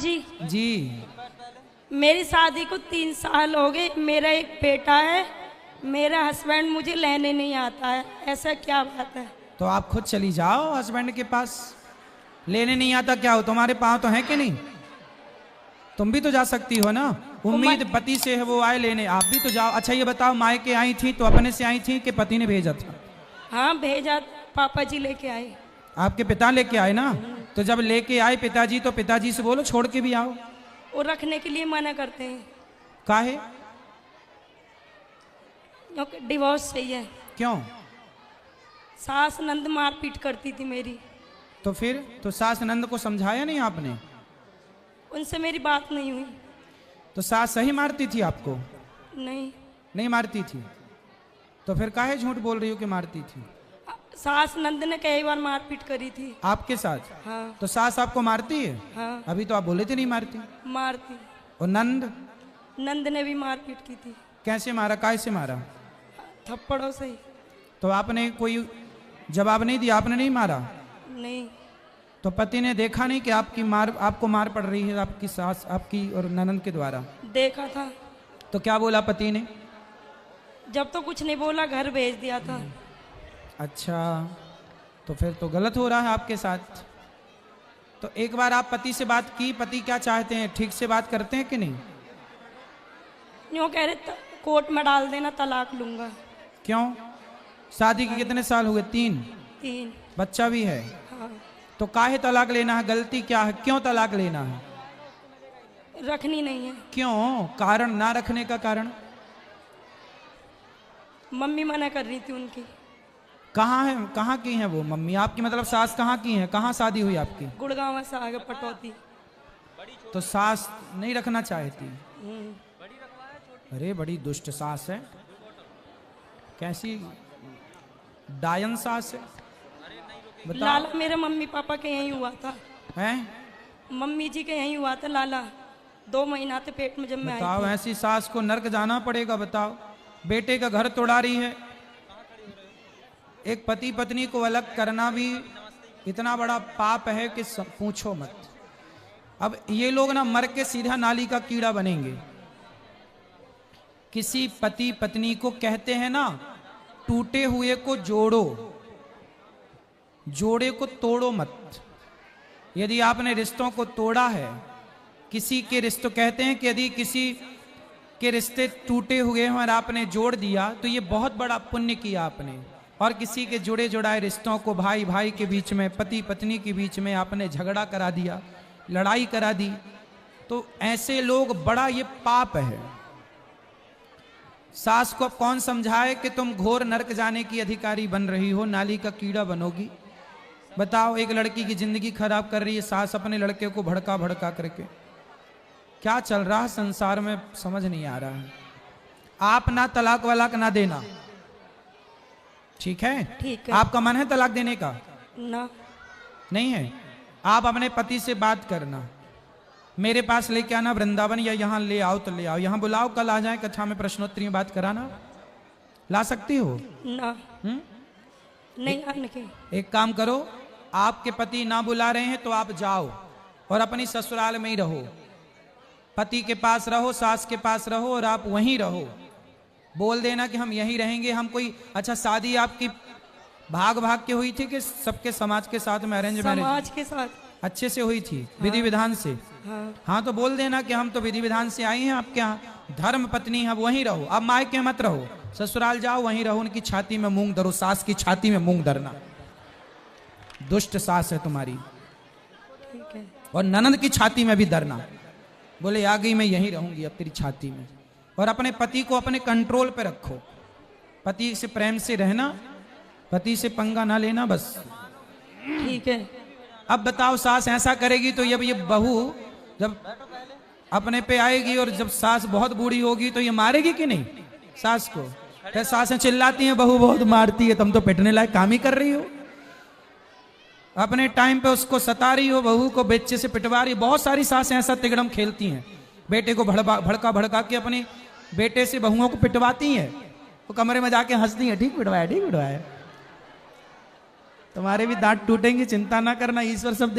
जी। जी। मेरी शादी को 3 साल हो गए। मेरा एक बेटा है। मेरा हस्बैंड मुझे लेने नहीं आता है। ऐसा क्या बात है? तो आप खुद चली जाओ हस्बैंड के पास। लेने नहीं आता क्या हो, तुम्हारे पाँव तो है कि नहीं? तुम भी तो जा सकती हो ना। उम्मीद पति से है वो आए लेने, आप भी तो जाओ। अच्छा ये बताओ, मायके आई थी तो अपने से आई थी कि पति ने भेजा था? हाँ भेजा, पापा जी लेके आए। आपके पिता लेके आए ना? तो जब लेके आए पिताजी तो पिताजी से बोलो छोड़ के भी आओ। वो रखने के लिए मना करते हैं। काहे? क्योंकि डिवोर्स चाहिए। क्यों? सास नंद मारपीट करती थी मेरी। तो फिर तो सास नंद को समझाया नहीं आपने? उनसे मेरी बात नहीं हुई। तो सास सही मारती थी आपको? नहीं। नहीं मारती थी? तो फिर काहे झूठ बोल रही हो कि मारती थी? सास नंद ने कई बार मारपीट करी थी। आपके साथ? हाँ। तो सास आपको मारती है? हाँ। अभी तो आप बोले थे नहीं मारती। मारती। और नंद? नंद ने भी मारपीट की थी। कैसे मारा, काय से मारा? थप्पड़ों से ही। तो आपने कोई जवाब नहीं दिया, आपने नहीं मारा? नहीं। तो पति ने देखा नहीं कि आपको मार पड़ रही है आपकी सास आपकी और ननंद के द्वारा? देखा था। तो क्या बोला पति ने? जब तो कुछ नहीं बोला, घर भेज दिया था। अच्छा, तो फिर तो गलत हो रहा है आपके साथ। तो एक बार आप पति से बात की, पति क्या चाहते हैं, ठीक से बात करते हैं कि नहीं? यूँ कह रहे कोर्ट में डाल देना, तलाक लूंगा। क्यों? शादी के कितने साल हुए? 3? 3। बच्चा भी है? हाँ। तो काहे तलाक लेना है? गलती क्या है, क्यों तलाक लेना है? रखनी नहीं है। क्यों? कारण ना रखने का कारण? मम्मी मना कर रही थी उनकी। कहाँ है, कहाँ की है वो मम्मी आपकी? मतलब सास कहाँ की है, कहाँ शादी हुई आपकी? गुड़गांव से आगे पटौती। तो सास नहीं रखना चाहती? अरे बड़ी दुष्ट सास है, कैसी डायन सास है। बताओ। लाला मेरे मम्मी पापा के यहीं हुआ था। हैं? मम्मी जी के यहीं हुआ था लाला। 2 महीना थे पेट में जब मैं आई बताओ, थी। ऐसी सास को नर्क जाना पड़ेगा। बताओ, बेटे का घर तोड़ा रही है। एक पति पत्नी को अलग करना भी इतना बड़ा पाप है कि पूछो मत। अब ये लोग ना मर के सीधा नाली का कीड़ा बनेंगे। किसी पति पत्नी को कहते हैं ना, टूटे हुए को जोड़ो, जोड़े को तोड़ो मत। यदि आपने रिश्तों को तोड़ा है, किसी के रिश्तों, कहते हैं कि यदि किसी के रिश्ते टूटे हुए हैं और आपने जोड़ दिया तो ये बहुत बड़ा पुण्य किया आपने। और किसी के जुड़े जुड़ाए रिश्तों को, भाई भाई के बीच में, पति पत्नी के बीच में आपने झगड़ा करा दिया, लड़ाई करा दी, तो ऐसे लोग, बड़ा ये पाप है। सास को कौन समझाए कि तुम घोर नरक जाने की अधिकारी बन रही हो, नाली का कीड़ा बनोगी। बताओ, एक लड़की की जिंदगी खराब कर रही है सास अपने लड़के को भड़का भड़का करके। क्या चल रहा है संसार में समझ नहीं आ रहा है। आप ना तलाक वलाक ना देना, ठीक है? ठीक है। आपका मन है तलाक देने का? ना। नहीं है? आप अपने पति से बात करना, मेरे पास लेके आना वृंदावन, या यहाँ ले आओ तो ले आओ, यहाँ बुलाओ, कल आ जाए कक्षा में प्रश्नोत्तरी में बात कराना। ला सकती हो? ना। नहीं आने के। एक काम करो, आपके पति ना बुला रहे हैं तो आप जाओ और अपनी ससुराल में ही रहो। पति के पास रहो, सास के पास रहो और आप वहीं रहो। बोल देना कि हम यहीं रहेंगे। हम कोई, अच्छा शादी आपकी भाग भाग के हुई थी कि सबके समाज के साथ में अरेंज मैरिज? समाज के साथ अच्छे से हुई थी? विधि विधान से? हाँ। हाँ, तो बोल देना कि हम तो विधि विधान से आई हैं आपके यहाँ, धर्म पत्नी है, वहीं रहो। अब मायके मत रहो, ससुराल जाओ, वहीं रहो। उनकी छाती में मूंग धरो, सास की छाती में मूंग धरना। दुष्ट सास है तुम्हारी। ठीक है। और ननंद की छाती में भी धरना, बोले आ गई मैं यहीं रहूंगी अब तेरी छाती में। और अपने पति को अपने कंट्रोल पे रखो, पति से प्रेम से रहना, पति से पंगा ना लेना, बस। ठीक है। अब बताओ, सास ऐसा करेगी तो जब ये बहू जब अपने पे आएगी और जब सास बहुत बूढ़ी होगी तो ये मारेगी कि नहीं सास को? फिर सासें चिल्लाती हैं बहू बहुत मारती है, तुम तो पिटने लायक काम ही कर रही हो। अपने टाइम पे उसको सता रही हो, बहू को बेचे से पिटवा रही। बहुत सारी सासें ऐसा तिगड़म खेलती हैं, बेटे को भड़का भड़का के अपने बेटे से बहुओं को पिटवाती हैं। वो कमरे में जाके हंसती हैं, ठीक पिटवाया, ठीक पिटवाया। तुम्हारे भी दांत टूटेंगे, चिंता ना करना, ईश्वर सब